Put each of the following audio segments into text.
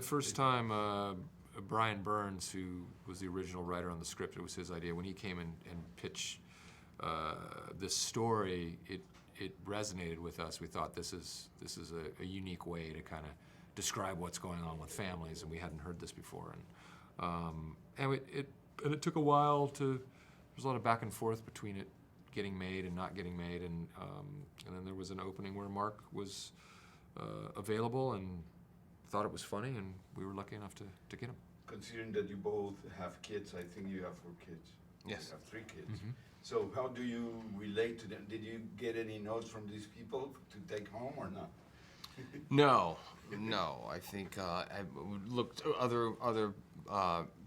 the first time Brian Burns, who was the original writer on the script, it was his idea. When he came and pitched this story, it resonated with us. We thought this is a unique way to kind of describe what's going on with families, and we hadn't heard this before. And it took a while to. There's a lot of back and forth between it getting made and not getting made, and then there was an opening where Mark was available and thought it was funny, and we were lucky enough to get him. Considering that you both have kids, I think you have 4 kids. Yes. You have 3 kids. Mm-hmm. So how do you relate to them? Did you get any notes from these people to take home or not? No. I think I looked to other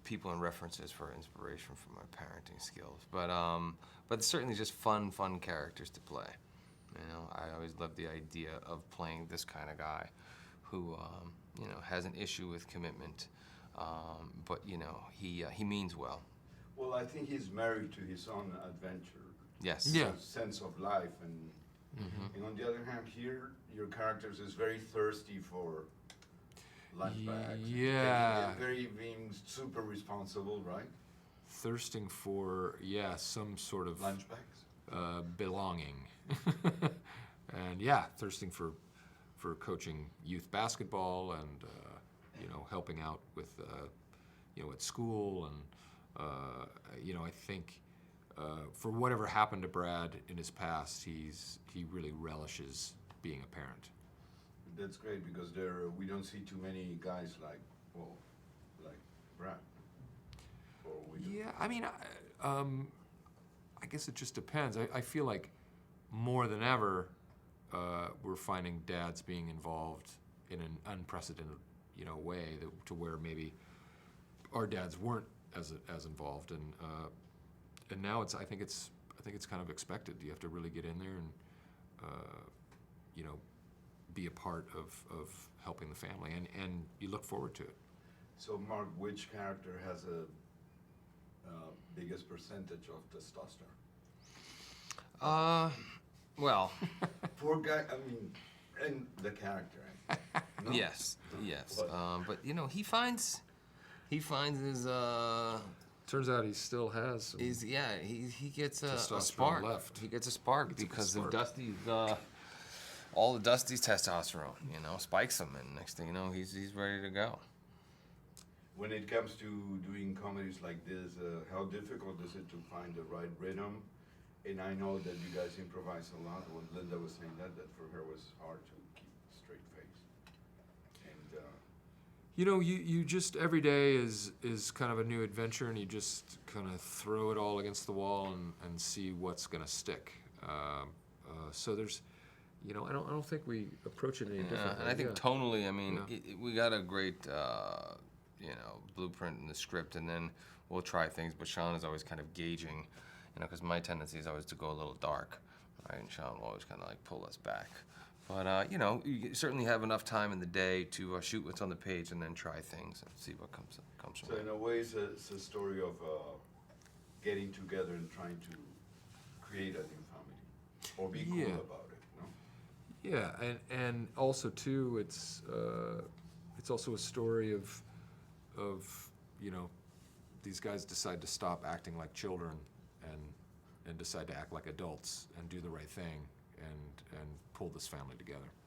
people and references for inspiration from my parenting skills, but certainly just fun characters to play. You know, I always loved the idea of playing this kind of guy who has an issue with commitment, but he means well. Well, I think he's married to his own adventure. Yes. Yeah. Sense of life, and on the other hand, here your characters is very thirsty for lunch bags. Yeah. Being super responsible, right? Thirsting for some sort of Lunch bags. belonging, and thirsting for coaching youth basketball and helping out with at school, and I think for whatever happened to Brad in his past, he really relishes being a parent. That's great because we don't see too many guys like Brad. Or we do. Yeah, I mean, I guess it just depends. I feel like more than ever, we're finding dads being involved in an unprecedented, way to where maybe our dads weren't as involved, and now I think it's kind of expected. You have to really get in there and be a part of helping the family, and you look forward to it. So, Mark, which character has a biggest percentage of testosterone? Well. Poor guy. I mean, and the character. No? Yes. But he finds his. Turns out he still has some he gets a testosterone spark. left. He gets a spark because of Dusty's. All of Dusty's testosterone, spikes him, and next thing you know, he's ready to go. When it comes to doing comedies like this, how difficult is it to find the right rhythm? And I know that you guys improvise a lot. When Linda was saying that for her was hard to keep a straight face. And you just every day is kind of a new adventure, and you just kind of throw it all against the wall and see what's going to stick. So there's. I don't think we approach it any differently. And I think tonally, I mean, we got a great, blueprint in the script, and then we'll try things. But Sean is always kind of gauging, because my tendency is always to go a little dark, right? And Sean will always kind of like pull us back. But you certainly have enough time in the day to shoot what's on the page and then try things and see what comes from so it. in a way, it's a story of getting together and trying to create a new family or be cool about it. Yeah, and also too, it's also a story of these guys decide to stop acting like children and decide to act like adults and do the right thing and pull this family together.